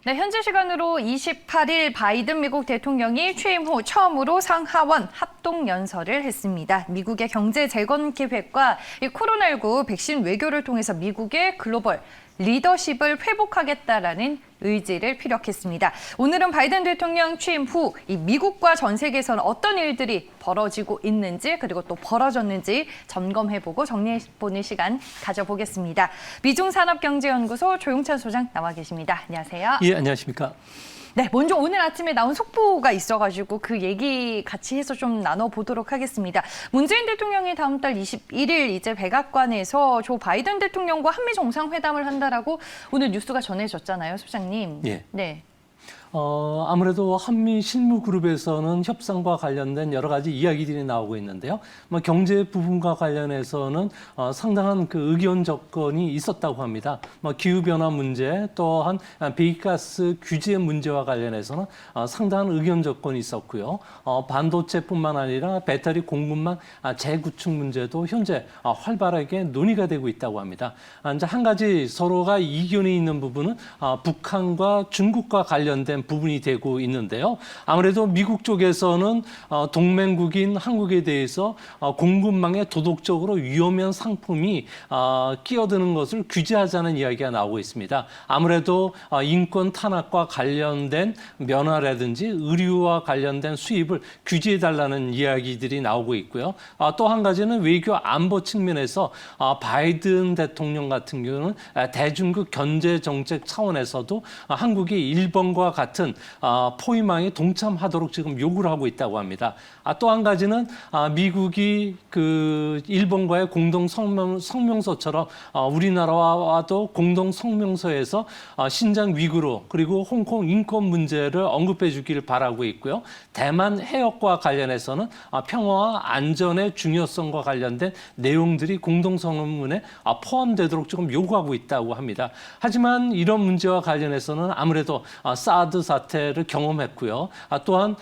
네, 현지 시간으로 28일 바이든 미국 대통령이 취임 후 처음으로 상하원 합동연설을 했습니다. 미국의 경제 재건 계획과 이 코로나19 백신 외교를 통해서 미국의 글로벌 리더십을 회복하겠다라는 의지를 피력했습니다. 오늘은 바이든 대통령 취임 후 이 미국과 전 세계에서는 어떤 일들이 벌어지고 있는지 그리고 또 벌어졌는지 점검해보고 정리해보는 시간 가져보겠습니다. 미중산업경제연구소 조용찬 소장 나와 계십니다. 안녕하세요. 예, 안녕하십니까. 네, 먼저 오늘 아침에 나온 속보가 있어가지고 그 얘기 같이 해서 좀 나눠보도록 하겠습니다. 문재인 대통령이 다음 달 21일 이제 백악관에서 조 바이든 대통령과 한미 정상회담을 한다라고 오늘 뉴스가 전해졌잖아요, 소장님. 예. 네. 아무래도 한미 실무그룹에서는 협상과 관련된 여러 가지 이야기들이 나오고 있는데요. 경제 부분과 관련해서는 상당한 그 의견 접근이 있었다고 합니다. 기후변화 문제 또한 배기가스 규제 문제와 관련해서는 상당한 의견 접근이 있었고요. 반도체뿐만 아니라 배터리 공급망 재구축 문제도 현재 활발하게 논의가 되고 있다고 합니다. 이제 한 가지 서로가 이견이 있는 부분은 북한과 중국과 관련된 부분이 되고 있는데요. 아무래도 미국 쪽에서는 동맹국인 한국에 대해서 공급망에 도덕적으로 위험한 상품이 끼어드는 것을 규제하자는 이야기가 나오고 있습니다. 아무래도 인권 탄압과 관련된 면허라든지 의류와 관련된 수입을 규제해달라는 이야기들이 나오고 있고요. 또 한 가지는 외교 안보 측면에서 바이든 대통령 같은 경우는 대중국 경제 정책 차원에서도 한국이 일본과 같은 포위망에 동참하도록 지금 요구를 하고 있다고 합니다. 또 한 가지는 미국이 그 일본과의 공동 성명서처럼 우리나라와도 공동 성명서에서 신장 위구르 그리고 홍콩 인권 문제를 언급해 주기를 바라고 있고요. 대만 해역과 관련해서는 평화와 안전의 중요성과 관련된 내용들이 공동 성명문에 포함되도록 조금 요구하고 있다고 합니다. 하지만 이런 문제와 관련해서는 아무래도 사드 사태를 경험했고요. 또한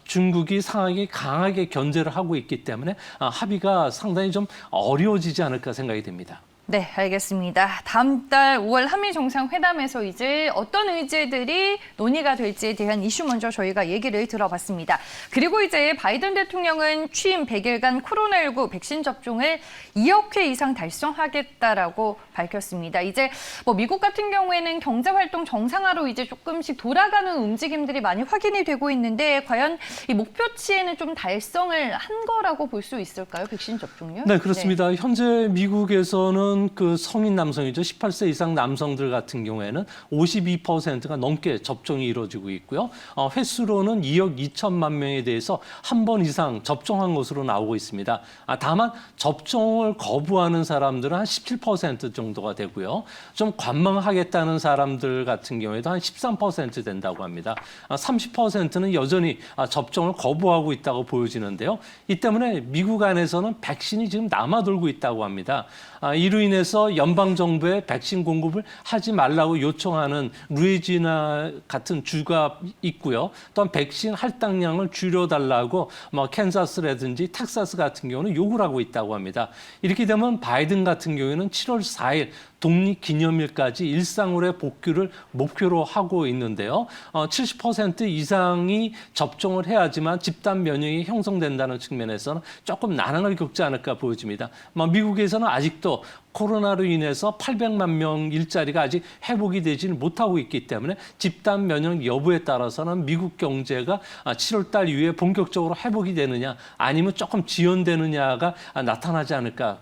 중국이 상하게 강하게 견제를 하고 있기 때문에 합의가 상당히 좀 어려워지지 않을까 생각이 됩니다. 네, 알겠습니다. 다음 달 5월 한미 정상회담에서 이제 어떤 의제들이 논의가 될지에 대한 이슈 먼저 저희가 얘기를 들어봤습니다. 그리고 이제 바이든 대통령은 취임 100일간 코로나19 백신 접종을 2억 회 이상 달성하겠다라고 밝혔습니다. 이제 뭐 미국 같은 경우에는 경제활동 정상화로 이제 조금씩 돌아가는 움직임들이 많이 확인이 되고 있는데 과연 이 목표치에는 좀 달성을 한 거라고 볼 수 있을까요? 백신 접종률? 네, 그렇습니다. 네. 현재 미국에서는 그 성인 남성이죠. 18세 이상 남성들 같은 경우에는 52%가 넘게 접종이 이루어지고 있고요. 횟수로는 2억 2천만 명에 대해서 한 번 이상 접종한 것으로 나오고 있습니다. 다만 접종을 거부하는 사람들은 한 17% 정도가 되고요. 좀 관망하겠다는 사람들 같은 경우에도 한 13% 된다고 합니다. 30%는 여전히 접종을 거부하고 있다고 보여지는데요. 이 때문에 미국 안에서는 백신이 지금 남아돌고 있다고 합니다. 이로 인해서 연방정부에 백신 공급을 하지 말라고 요청하는 루이지애나 같은 주가 있고요. 또한 백신 할당량을 줄여달라고 캔자스라든지 텍사스 같은 경우는 요구를 하고 있다고 합니다. 이렇게 되면 바이든 같은 경우에는 7월 4일 독립기념일까지 일상으로의 복귀를 목표로 하고 있는데요. 70% 이상이 접종을 해야지만 집단 면역이 형성된다는 측면에서는 조금 난항을 겪지 않을까 보여집니다. 미국에서는 아직도 코로나로 인해서 800만 명 일자리가 아직 회복이 되지는 못하고 있기 때문에 집단 면역 여부에 따라서는 미국 경제가 7월 달 이후에 본격적으로 회복이 되느냐 아니면 조금 지연되느냐가 나타나지 않을까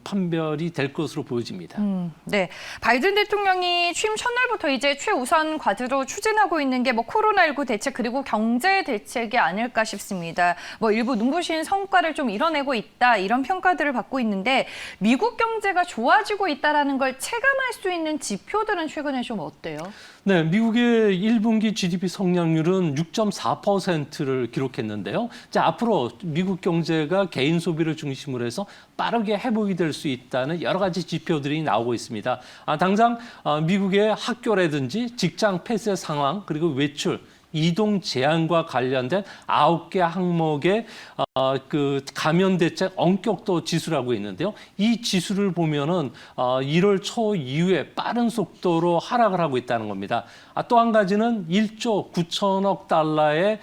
판별이 될 것으로 보여집니다. 네, 바이든 대통령이 취임 첫날부터 이제 최우선 과제로 추진하고 있는 게 코로나19 대책 그리고 경제 대책이 아닐까 싶습니다. 일부 눈부신 성과를 좀 이뤄내고 있다 이런 평가들을 받고 있는데 미국 경제가 좋아지고 있다라는 걸 체감할 수 있는 지표들은 최근에 좀 어때요? 네, 미국의 1분기 GDP 성장률은 6.4%를 기록했는데요. 자, 앞으로 미국 경제가 개인 소비를 중심으로 해서 빠르게 회복이 될 수 있다는 여러 가지 지표들이 나오고 있습니다. 당장 미국의 학교라든지 직장 폐쇄 상황 그리고 외출, 이동 제한과 관련된 9개 항목의 그 가면 대책 엄격도 지수라고 있는데요. 이 지수를 보면은 1월 초 이후에 빠른 속도로 하락을 하고 있다는 겁니다. 또 한 가지는 1조 9천억 달러의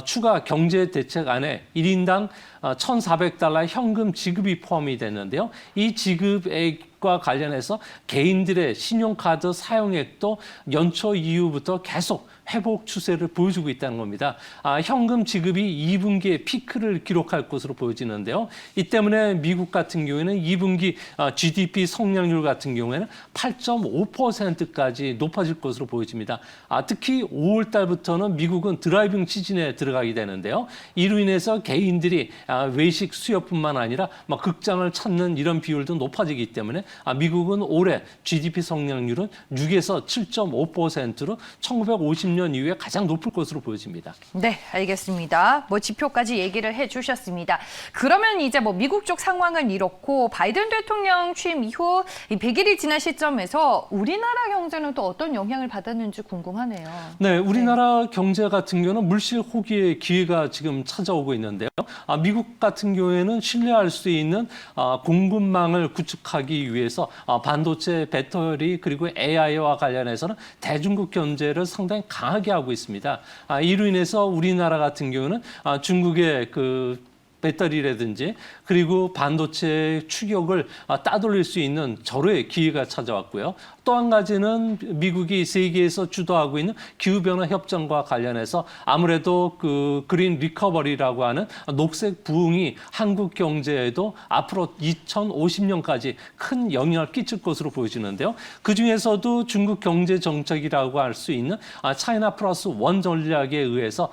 추가 경제 대책 안에 1인당 1,400달러 현금 지급이 포함이 됐는데요. 이 지급액과 관련해서 개인들의 신용카드 사용액도 연초 이후부터 계속 회복 추세를 보여주고 있다는 겁니다. 현금 지급이 2분기에 피크를 기록할 것으로 보여지는데요. 이 때문에 미국 같은 경우에는 2분기 GDP 성장률 같은 경우에는 8.5%까지 높아질 것으로 보여집니다. 특히 5월 달부터는 미국은 드라이빙 시즌에 들어가게 되는데요. 이로 인해서 개인들이 외식 수요뿐만 아니라 극장을 찾는 이런 비율도 높아지기 때문에 미국은 올해 GDP 성장률은 6에서 7.5%로 1950년 이후에 가장 높을 것으로 보여집니다. 네, 알겠습니다. 지표까지 얘기를 해주셨습니다. 그러면 이제 미국 쪽 상황은 이렇고 바이든 대통령 취임 이후 100일이 지난 시점에서 우리나라 경제는 또 어떤 영향을 받았는지 궁금하네요. 네, 우리나라 경제 같은 경우는 물실 호기의 기회가 지금 찾아오고 있는데요. 미국 같은 경우에는 신뢰할 수 있는 공급망을 구축하기 위해서 반도체, 배터리 그리고 AI와 관련해서는 대중국 견제를 상당히 강하게 하고 있습니다. 이로 인해서 우리나라 같은 경우는 중국의 배터리라든지 그리고 반도체 추격을 따돌릴 수 있는 절호의 기회가 찾아왔고요. 또 한 가지는 미국이 세계에서 주도하고 있는 기후변화 협정과 관련해서 아무래도 그린 리커버리라고 하는 녹색 부흥이 한국 경제에도 앞으로 2050년까지 큰 영향을 끼칠 것으로 보여지는데요. 그중에서도 중국 경제 정책이라고 할 수 있는 차이나 플러스 원 전략에 의해서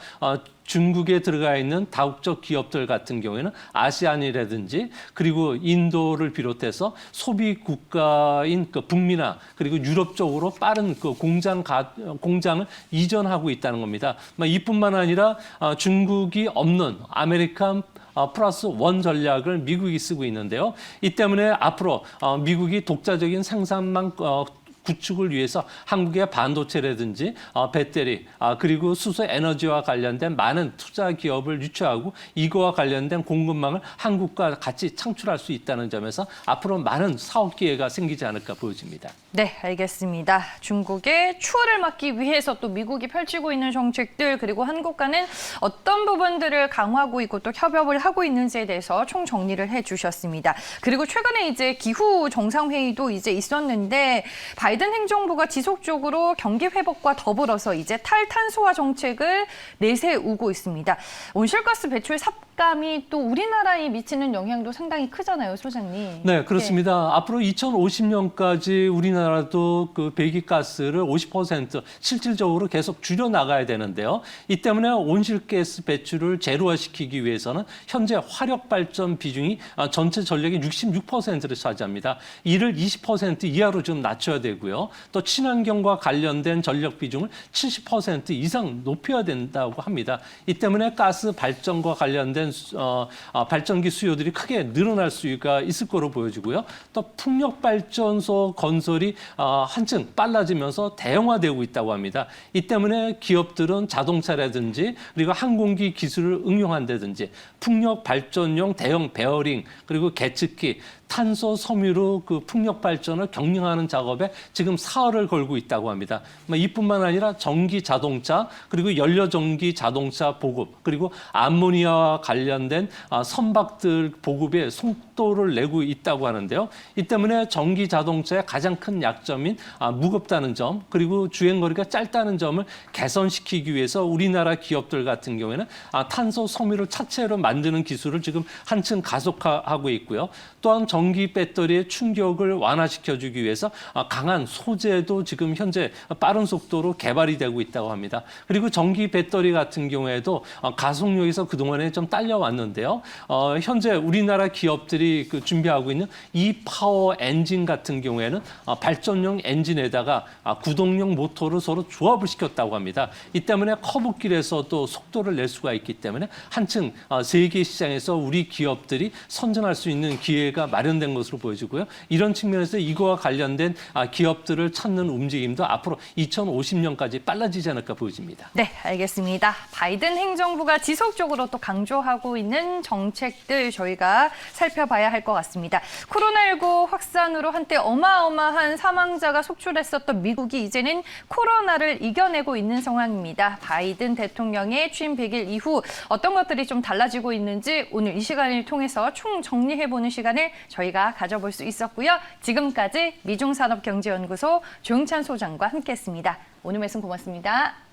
중국에 들어가 있는 다국적 기업들 같은 경우에는 아시안이라든지 그리고 인도를 비롯해서 소비 국가인 북미나 그리고 유럽 쪽으로 빠른 공장을 이전하고 있다는 겁니다. 이뿐만 아니라 중국이 없는 아메리칸 플러스 원 전략을 미국이 쓰고 있는데요. 이 때문에 앞으로 미국이 독자적인 생산망 구축을 위해서 한국의 반도체라든지 배터리 그리고 수소 에너지와 관련된 많은 투자 기업을 유치하고 이거와 관련된 공급망을 한국과 같이 창출할 수 있다는 점에서 앞으로 많은 사업 기회가 생기지 않을까 보여집니다. 네, 알겠습니다. 중국의 추월을 막기 위해서 또 미국이 펼치고 있는 정책들 그리고 한국과는 어떤 부분들을 강화하고 있고 또 협업을 하고 있는지에 대해서 총 정리를 해주셨습니다. 그리고 최근에 이제 기후 정상회의도 이제 있었는데 바이든 행정부가 지속적으로 경기 회복과 더불어서 이제 탈탄소화 정책을 내세우고 있습니다. 온실가스 배출 삭감이 또 우리나라에 미치는 영향도 상당히 크잖아요, 소장님. 네, 그렇습니다. 네. 앞으로 2050년까지 우리나라도 배기가스를 50% 실질적으로 계속 줄여 나가야 되는데요. 이 때문에 온실가스 배출을 제로화시키기 위해서는 현재 화력 발전 비중이 전체 전력의 66%를 차지합니다. 이를 20% 이하로 좀 낮춰야 되고요. 또 친환경과 관련된 전력 비중을 70% 이상 높여야 된다고 합니다. 이 때문에 가스 발전과 관련된 발전기 수요들이 크게 늘어날 수가 있을 거로 보여지고요. 또 풍력 발전소 건설이 한층 빨라지면서 대형화되고 있다고 합니다. 이 때문에 기업들은 자동차라든지 그리고 항공기 기술을 응용한다든지 풍력 발전용 대형 베어링 그리고 계측기 탄소 섬유로 풍력 발전을 경영하는 작업에 지금 사활을 걸고 있다고 합니다. 이뿐만 아니라 전기 자동차 그리고 연료 전기 자동차 보급 그리고 암모니아와 관련된 선박들 보급에 속도를 내고 있다고 하는데요. 이 때문에 전기 자동차의 가장 큰 약점인 무겁다는 점 그리고 주행거리가 짧다는 점을 개선시키기 위해서 우리나라 기업들 같은 경우에는 탄소 섬유를 차체로 만드는 기술을 지금 한층 가속화하고 있고요. 또한 전기 배터리의 충격을 완화시켜주기 위해서 강한 소재도 지금 현재 빠른 속도로 개발이 되고 있다고 합니다. 그리고 전기 배터리 같은 경우에도 가속력에서 그동안에 좀 딸려왔는데요. 현재 우리나라 기업들이 기업들이 준비하고 있는 이 파워 엔진 같은 경우에는 발전용 엔진에다가 구동용 모터를 서로 조합을 시켰다고 합니다. 이 때문에 커브길에서도 속도를 낼 수가 있기 때문에 한층 세계 시장에서 우리 기업들이 선전할 수 있는 기회가 마련된 것으로 보여지고요. 이런 측면에서 이거와 관련된 기업들을 찾는 움직임도 앞으로 2050년까지 빨라지지 않을까 보여집니다. 네, 알겠습니다. 바이든 행정부가 지속적으로 또 강조하고 있는 정책들 저희가 살펴봐야 할 것 같습니다. 코로나19 확산으로 한때 어마어마한 사망자가 속출했었던 미국이 이제는 코로나를 이겨내고 있는 상황입니다. 바이든 대통령의 취임 100일 이후 어떤 것들이 좀 달라지고 있는지 오늘 이 시간을 통해서 총정리해보는 시간을 저희가 가져볼 수 있었고요. 지금까지 미중산업경제연구소 조영찬 소장과 함께했습니다. 오늘 말씀 고맙습니다.